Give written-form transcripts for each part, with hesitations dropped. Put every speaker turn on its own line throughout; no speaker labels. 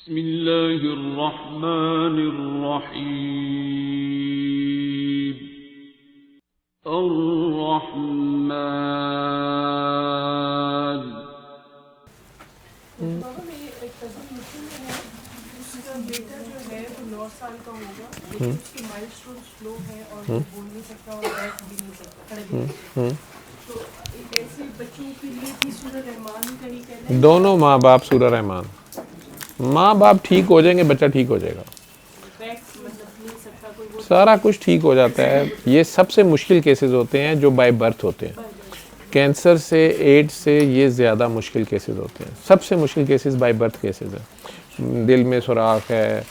बिस्मिल्लाहिर्रहमानिर्रहीम। अर्रहमान।
बाबा मेरी एक कज़न मुस्लिम है, उसका बेटा जो है वो 9 साल का होगा, लेकिन उसकी माइलस्टोन स्लो है और वो बोल नहीं सकता और बैठ भी नहीं सकता, खड़े भी नहीं सकता। तो एक ऐसे बच्चों के लिए भी सूरह रहमान का ही कहना है।
दोनों माँ बाप सूरह रहमान, माँ बाप ठीक हो जाएंगे, बच्चा ठीक हो जाएगा,
बैठ मतलब नहीं सकता कोई, वो
सारा कुछ ठीक हो जाता है। ये सबसे मुश्किल केसेस होते हैं जो बाय बर्थ होते हैं। कैंसर से, एड्स से ये ज़्यादा मुश्किल केसेस होते हैं। सबसे मुश्किल केसेस बाय बर्थ केसेस हैं। दिल में सुराख है,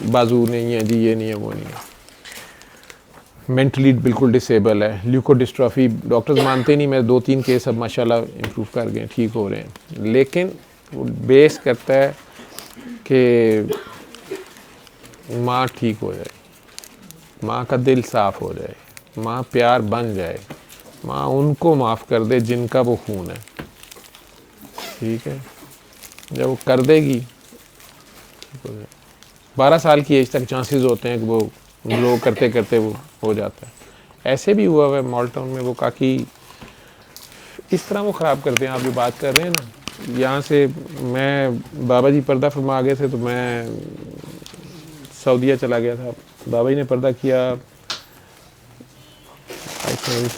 बाजू नहीं है जी, ये नहीं है, वो नहीं है, मेंटली बिल्कुल डिसेबल है, ल्यूकोडिस्ट्रॉफी, डॉक्टर्स मानते नहीं। मेरे 2-3 केस अब माशाल्लाह इम्प्रूव कर गए, ठीक हो रहे हैं। लेकिन वो बेस करता है कि माँ ठीक हो जाए, माँ का दिल साफ़ हो जाए, माँ प्यार बन जाए, माँ उनको माफ़ कर दे जिनका वो खून है, ठीक है। जब वो कर देगी, 12 साल की एज तक चांसेस होते हैं कि वो ग्रो करते करते वो हो जाता है। ऐसे भी हुआ है मॉल टाउन में। वो काकी इस तरह वो ख़राब करते हैं। आप जो बात कर रहे हैं ना, यहाँ से मैं, बाबा जी पर्दा फरमा आ गए थे तो मैं सऊदीया चला गया था। बाबा जी ने पर्दा किया, आई थिंक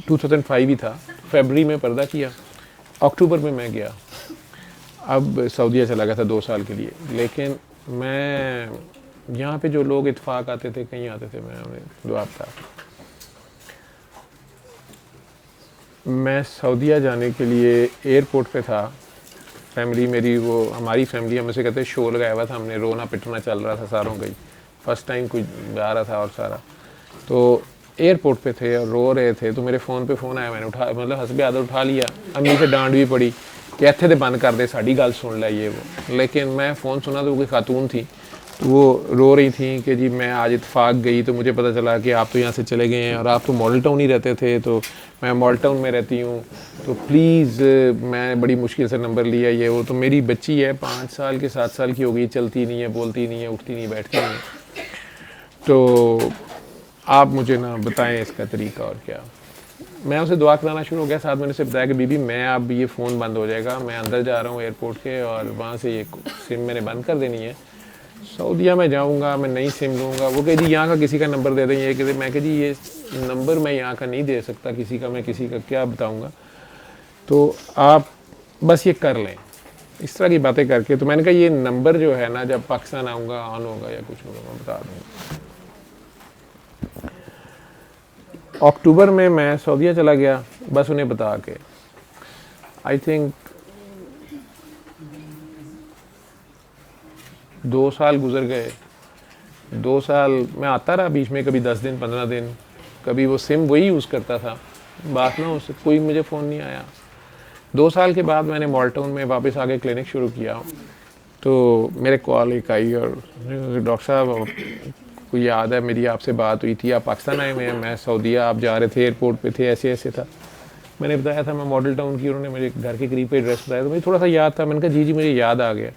2005 ही था, फरवरी में पर्दा किया, अक्टूबर में मैं गया। अब सऊदीया चला गया था 2 साल के लिए। लेकिन मैं यहाँ पे जो लोग इत्फाक आते थे, कहीं आते थे, मैं उन्हें दुआ था। मैं सऊदीया जाने के लिए एयरपोर्ट पे था, फैमिली मेरी, वो हमारी फैमिली, हम उसे कहते हैं, शोर लगाया हुआ था हमने, रोना पिटना चल रहा था सारों का ही। फर्स्ट टाइम कुछ जा रहा था और सारा, तो एयरपोर्ट पे थे और रो रहे थे। तो मेरे फ़ोन पे फ़ोन आया, मैंने उठा, मतलब हस्बे आदत उठा लिया। अम्मी से डांट भी पड़ी कि इत्थे तो बंद कर दे, साड़ी गल सुन लै ये वो। लेकिन मैं फ़ोन सुना तो कोई खातून थी, तो वो रो रही थी कि जी मैं आज इत्तेफाक गई तो मुझे पता चला कि आप तो यहाँ से चले गए हैं और आप तो मॉडल टाउन ही रहते थे, तो मैं मॉडल टाउन में रहती हूँ, तो प्लीज़ मैं बड़ी मुश्किल से नंबर लिया ये वो। तो मेरी बच्ची है 5 साल की, 7 साल की हो गई, चलती नहीं है, बोलती नहीं है, उठती नहीं, बैठती नहीं। तो आप मुझे ना बताएं इसका तरीका और क्या। मैं उसे दुआ कराना शुरू हो गया। साथ मैंने उसे बताया कि बीबी मैं अब ये फ़ोन बंद हो जाएगा, मैं अंदर जा रहा हूँ एयरपोर्ट के, और वहाँ से ये सिम मैंने बंद कर देनी है। सऊदीया में जाऊँगा, मैं नई सिम लूँगा। वो कह जी यहाँ का किसी का नंबर दे दें, ये कहते, मैं कह जी ये नंबर मैं यहाँ का नहीं दे सकता किसी का, मैं किसी का क्या बताऊँगा, तो आप बस ये कर लें। इस तरह की बातें करके, तो मैंने कहा ये नंबर जो है ना, जब पाकिस्तान आऊँगा ऑन होगा या कुछ होगा, मैं बता दूँगा। अक्टूबर में मैं सऊदीया चला गया, बस उन्हें बता के। आई थिंक 2 साल गुजर गए। 2 साल मैं आता रहा बीच में, कभी 10 दिन 15 दिन, कभी वो सिम वही यूज़ करता था, बात ना उससे, कोई मुझे फ़ोन नहीं आया। 2 साल के बाद मैंने मॉल टाउन में वापस आके क्लिनिक शुरू किया, तो मेरे कॉल एक आई और डॉक्टर साहब को याद है मेरी आपसे बात हुई थी, आप पाकिस्तान आए हुए हैं, मैं सऊदीया, आप जा रहे थे, एयरपोर्ट पे थे, ऐसे ऐसे था। मैंने बताया था मैं मॉडल टाउन की, उन्होंने मेरे घर के करीब पे एड्रेस बताया, तो मुझे थोड़ा सा याद था। मैंने कहा जी मुझे याद आ गया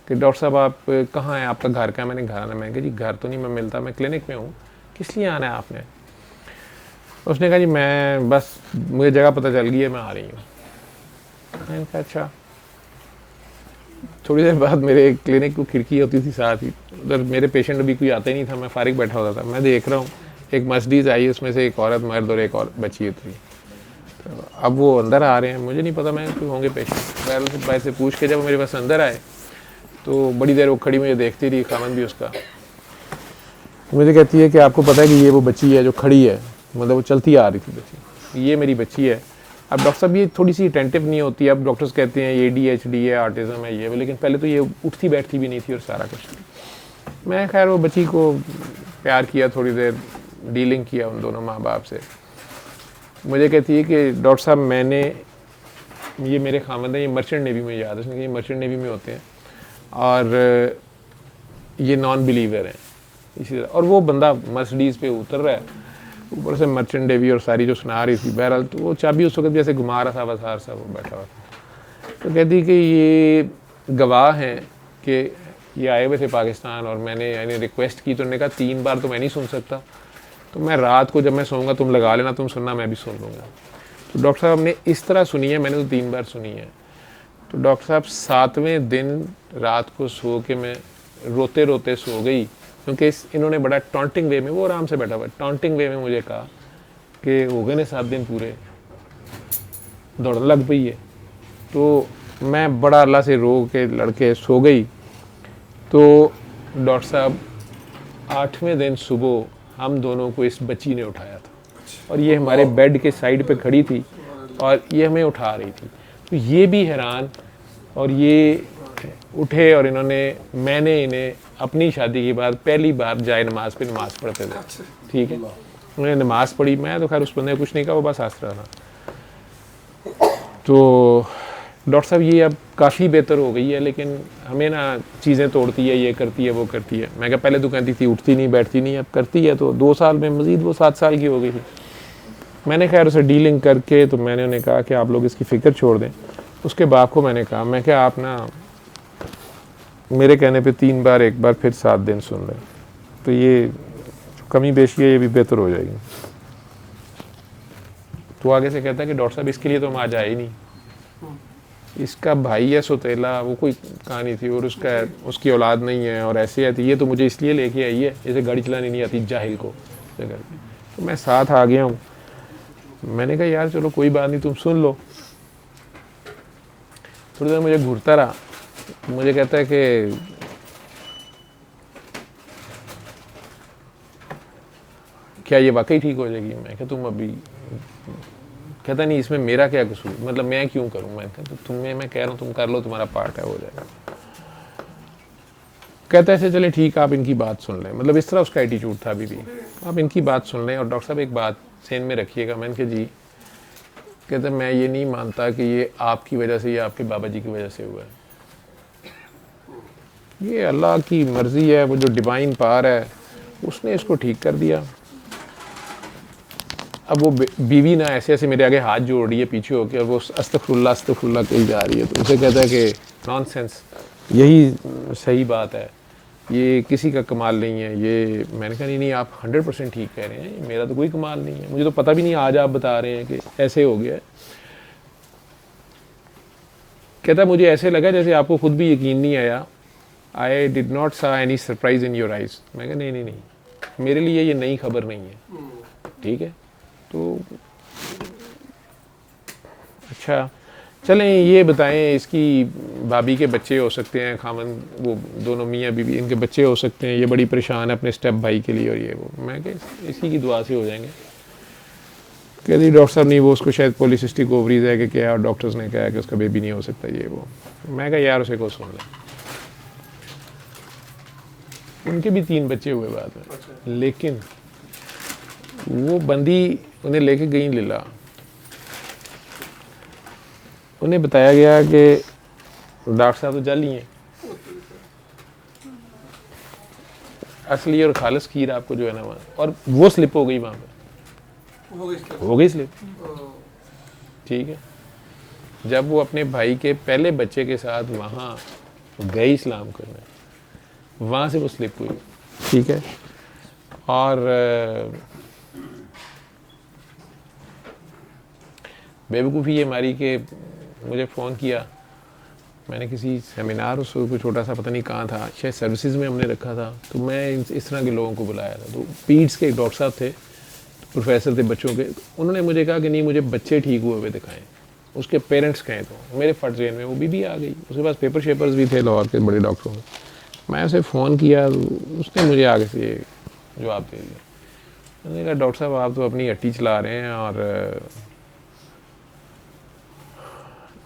कि डॉक्टर साहब आप कहाँ हैं, आपका घर का? मैंने घर आना। मैंने कहा जी घर तो नहीं मैं मिलता, मैं क्लिनिक में हूँ, किस लिए आना है आपने? उसने कहा जी मैं बस, मुझे जगह पता चल गई है, मैं आ रही हूँ। मैंने कहा अच्छा। थोड़ी देर बाद मेरे क्लिनिक को खिड़की होती थी साथ ही, उधर मेरे पेशेंट अभी कोई आता ही नहीं था, मैं फारिग बैठा होता था। मैं देख रहा हूँ एक मर्सिडीज़ आई, उसमें से एक औरत मर्द और एक और बच्ची उतरी। तो अब वो अंदर आ रहे हैं, मुझे नहीं पता मैं कोई होंगे पेशेंट। बैल से भाई से पूछ के जब मेरे पास अंदर आए तो बड़ी देर वो खड़ी मुझे देखती रही, खामन भी उसका। मुझे कहती है कि आपको पता है कि ये वो बच्ची है जो खड़ी है, मतलब वो चलती आ रही थी बच्ची, ये मेरी बच्ची है। अब डॉक्टर साहब ये थोड़ी सी अटेंटिव नहीं होती, अब डॉक्टर्स कहते हैं ये ADHD है, ऑटिज़म है, ये वो, लेकिन पहले तो ये उठती बैठती भी नहीं थी और सारा कुछ। मैं खैर वो बच्ची को प्यार किया, थोड़ी देर डीलिंग किया उन दोनों माँ बाप से। मुझे कहती है कि डॉक्टर साहब मैंने, ये मेरे खामद है, ये मर्चेंट नेवी में, याद है उसने, ये मर्चेंट नेवी में होते हैं और ये नॉन बिलीवर हैं इसी तरह। और वो बंदा मर्सिडीज़ पे उतर रहा है, ऊपर से मर्चेंट नेवी और सारी जो सुना रही थी। बहरहाल तो वो चाबी उस वक्त जैसे घुमा रहा था, बस हार सा वो बैठा हुआ था। तो कहती कि ये गवाह हैं कि ये आए हुए थे पाकिस्तान और मैंने यानी रिक्वेस्ट की, तो उन्होंने कहा 3 बार तो मैं नहीं सुन सकता, तो मैं रात को जब मैं सोऊंगा तुम लगा लेना, तुम सुनना, मैं भी सुन लूँगा। तो डॉक्टर साहब ने इस तरह सुनी है, मैंने तो 3 बार सुनी है। तो डॉक्टर साहब 7वें दिन रात को सो के मैं रोते रोते सो गई, क्योंकि इन्होंने बड़ा टॉन्टिंग वे में, वो आराम से बैठा हुआ टॉन्टिंग वे में मुझे कहा कि हो गए ने 7 दिन पूरे, दौड़ने लग पई है। तो मैं बड़ा अल्लाह से रो के लड़के सो गई। तो डॉक्टर साहब 8वें दिन सुबह हम दोनों को इस बच्ची ने उठाया था और ये हमारे बेड के साइड पे खड़ी थी और ये हमें उठा रही थी। तो ये भी हैरान, और ये उठे और मैंने इन्हें अपनी शादी के बाद पहली बार जाए नमाज पे नमाज पढ़ते थे, ठीक है, उन्होंने नमाज पढ़ी। मैं तो खैर उस बंदे कुछ नहीं कहा, वो बस हंस रहा था। तो डॉक्टर साहब ये अब काफ़ी बेहतर हो गई है, लेकिन हमें ना चीज़ें तोड़ती है, ये करती है, वो करती है। मैं क्या पहले तो कहती थी उठती नहीं बैठती नहीं, अब करती है। तो 2 साल में मज़ीद वो 7 साल की हो गई थी। मैंने खैर उसे डीलिंग करके, तो मैंने उन्हें कहा कि आप लोग इसकी फ़िक्र छोड़ दें। उसके बाप को मैंने कहा, मैं क्या आप ना मेरे कहने पे 3 बार, एक बार फिर 7 दिन सुन लें, तो ये कमी बेशी है, ये भी बेहतर हो जाएगी। तो आगे से कहता है कि डॉक्टर साहब इसके लिए तो हम आज आए ही नहीं, इसका भाई है सौतेला, वो कोई कहानी थी, और उसकी औलाद नहीं है और ऐसे आती, ये तो मुझे इसलिए लेके आई है, इसे गाड़ी चलानी नहीं आती जाहिल को। तो मैं साथ आ गया हूँ। मैंने कहा यार चलो कोई बात नहीं, तुम सुन लो। थोड़ी देर मुझे घूरता रहा, मुझे कहता है कि क्या ये वाकई ठीक हो जाएगी? मैं कहा तुम अभी, कहता नहीं इसमें मेरा क्या कसूर, मतलब मैं क्यों करूं? मैं कहता तुम्हें, मैं कह रहा हूँ तुम कर लो, तुम्हारा पार्ट है, हो जाएगा। कहता ऐसे चले ठीक, आप इनकी बात सुन लें, मतलब इस तरह उसका एटीट्यूड था अभी भी, आप इनकी बात सुन लें और डॉक्टर साहब एक बात सेन में रखिएगा। मैंने कहा जी। कहते मैं ये नहीं मानता कि ये आपकी वजह से या आपके बाबा जी की वजह से हुआ है, ये अल्लाह की मर्जी है, वो जो डिवाइन पावर है उसने इसको ठीक कर दिया। अब वो बीवी ना ऐसे ऐसे मेरे आगे हाथ जोड़ रही है पीछे होके, और वो अस्तगफुरुल्लाह अस्तगफुरुल्लाह कही जा रही है। तो उसे कहता है कि नॉनसेंस, यही सही बात है, ये किसी का कमाल नहीं है ये। मैंने कहा नहीं आप 100% ठीक कह रहे हैं, मेरा तो कोई कमाल नहीं है, मुझे तो पता भी नहीं, आज आप बता रहे हैं कि ऐसे हो गया है। कहता मुझे ऐसे लगा जैसे आपको खुद भी यकीन नहीं आया, आई डिड नॉट सा any surprise in your eyes. मैं कहा नहीं, मेरे लिए ये नई खबर नहीं है, ठीक है। तो अच्छा चलें, ये बताएं इसकी भाभी के बच्चे हो सकते हैं, खामन वो दोनों मियाँ बीवी, इनके बच्चे हो सकते हैं, ये बड़ी परेशान है अपने स्टेप भाई के लिए और ये वो। मैं कह इसी की दुआ से हो जाएंगे। कहती डॉक्टर साहब नहीं, वो उसको शायद पॉलीसिस्टिक ओवरीज है कि क्या, और डॉक्टर्स ने कहा कि उसका बेबी नहीं हो सकता ये वो। मैं कहा यार उसे को सुन लें। उनके भी 3 बच्चे हुए बाद में, लेकिन वो बंदी उन्हें लेके गई लीला। उन्हें बताया गया कि डॉक्टर साहब तो जाली हैं, असली और खालिस खीर आपको जो है ना वहाँ, और वो स्लिप हो गई वहाँ पे, हो गई स्लिप, ठीक है। जब वो अपने भाई के पहले बच्चे के साथ वहाँ गई इस्लाम करने, वहाँ से वो स्लिप हुई, ठीक है। और बेवकूफ़ी ये हमारी कि मुझे फ़ोन किया, मैंने किसी सेमिनार उसको कोई छोटा सा पता नहीं कहाँ था, शायद सर्विसेज में हमने रखा था, तो मैं इस तरह के लोगों को बुलाया था। तो पीड्स के एक डॉक्टर साहब थे, प्रोफेसर थे बच्चों के, उन्होंने मुझे कहा कि नहीं मुझे बच्चे ठीक हुए हुए दिखाएं, उसके पेरेंट्स कहें। तो मेरे फट जेन में वो बीबी आ गई, उसके पास पेपर शेपर्स भी थे लाहौर के बड़े डॉक्टरों में। मैं उसे फ़ोन किया, उसने मुझे आगे से जवाब दे दिया। मैंने कहा डॉक्टर साहब आप तो अपनी हट्टी चला रहे हैं, और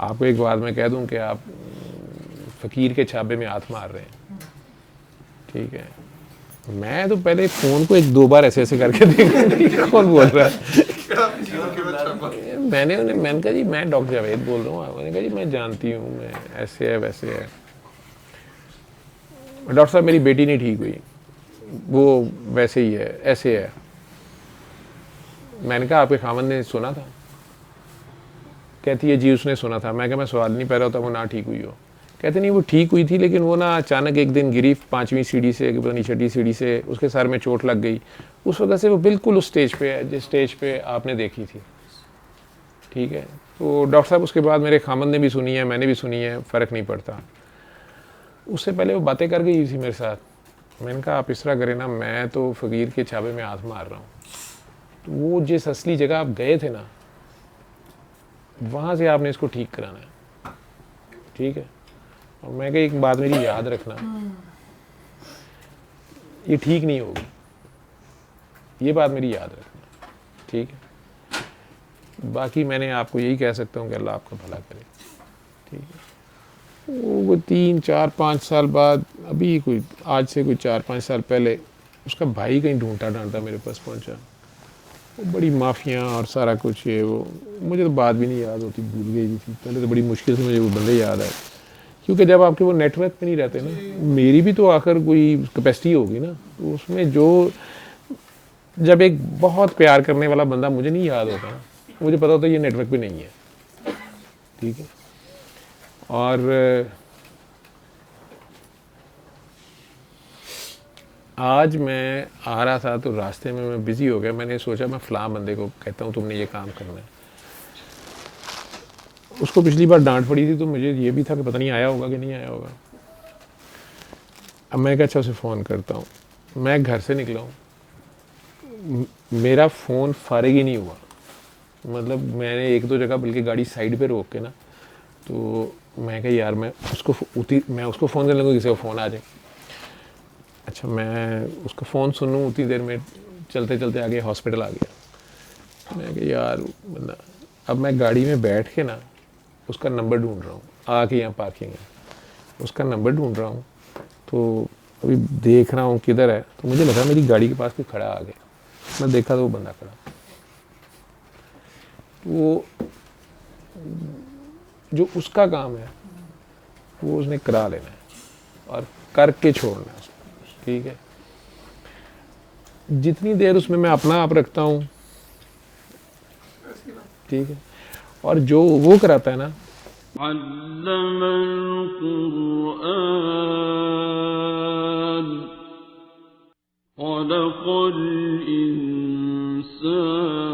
आपको एक बात मैं कह दूं कि आप फ़कीर के छाबे में हाथ मार रहे हैं, ठीक है। मैं तो पहले फ़ोन को 1-2 बार ऐसे ऐसे करके देखा कौन बोल रहा है। मैंने कहा जी मैं डॉक्टर जावेद बोल रहा हूँ। मैंने कहा जी मैं जानती हूँ, मैं ऐसे है वैसे है। डॉक्टर साहब मेरी बेटी नहीं ठीक हुई, वो वैसे ही है, ऐसे है। मैंने कहा आपके खामन ने सुना था कहती है जी उसने सुना था। मैं कहा मैं सवाल नहीं पा रहा होता वो ना ठीक हुई हो। कहते नहीं वो ठीक हुई थी लेकिन वो ना अचानक एक दिन गिरी 5वीं सीढ़ी से, पता नहीं 6ठी सीढ़ी से, उसके सर में चोट लग गई। उस वजह से वो बिल्कुल उस स्टेज पे है जिस स्टेज पे आपने देखी थी। ठीक है, तो डॉक्टर साहब उसके बाद मेरे खामन ने भी सुनी है, मैंने भी सुनी है, फ़र्क नहीं पड़ता। उससे पहले वो बातें कर गई थी मेरे साथ। मैंने कहा आप इस तरह करें ना, मैं तो फ़कीर के छाबे में हाथ मार रहा हूँ। तो वो जिस असली जगह आप गए थे ना, वहाँ से आपने इसको ठीक कराना है। ठीक है, और मैं कहा एक बात मेरी याद रखना, ये ठीक नहीं होगी, ये बात मेरी याद रखना। ठीक है, बाकी मैंने आपको यही कह सकता हूँ कि अल्लाह आपका भला करे। ठीक है, वो 3, 4, 5 साल बाद, अभी कोई आज से कोई 4, 5 साल पहले उसका भाई कहीं ढूंढता ढांढता मेरे पास पहुंचा। वो बड़ी माफिया और सारा कुछ ये वो, मुझे तो बात भी नहीं याद होती, भूल गई थी। पहले तो बड़ी मुश्किल से मुझे वो बंदे याद आए, क्योंकि जब आपके वो नेटवर्क पे नहीं रहते ना, मेरी भी तो आखिर कोई कैपेसिटी होगी ना, तो उसमें जो जब एक बहुत प्यार करने वाला बंदा मुझे नहीं याद होता ना, मुझे पता होता है ये नेटवर्क पे नहीं है। ठीक है, और आज मैं आ रहा था तो रास्ते में मैं बिज़ी हो गया। मैंने सोचा मैं फ़लाँ बंदे को कहता हूँ तुमने ये काम करना है। उसको पिछली बार डांट पड़ी थी तो मुझे ये भी था कि पता नहीं आया होगा कि नहीं आया होगा। अब मैं क्या, अच्छा उसे फ़ोन करता हूँ। मैं घर से निकला हूँ, मेरा फ़ोन फारिग ही नहीं हुआ। मतलब मैंने 1-2 जगह बल्कि गाड़ी साइड पे रोक के ना, तो मैं कहा यार मैं उसको फ़ोन करने लगा, किसी को फ़ोन आ जाए। अच्छा, मैं उसका फ़ोन सुनूँ, उतनी देर में चलते चलते आगे हॉस्पिटल आ गया। मैं कहा यार बंदा, अब मैं गाड़ी में बैठ के ना उसका नंबर ढूंढ रहा हूँ, आके यहाँ पार्किंग है, उसका नंबर ढूंढ रहा हूँ। तो अभी देख रहा हूँ किधर है, तो मुझे लगा मेरी गाड़ी के पास कोई खड़ा आ गया। मैं देखा तो वो बंदा खड़ा, वो जो उसका काम है वो उसने करा लेना है और करके छोड़ना है उसको। ठीक है, जितनी देर उसमें मैं अपना आप रखता हूँ, ठीक है, और जो वो कराता है ना,
अल्लमल कुरआन खलक़ल इंसान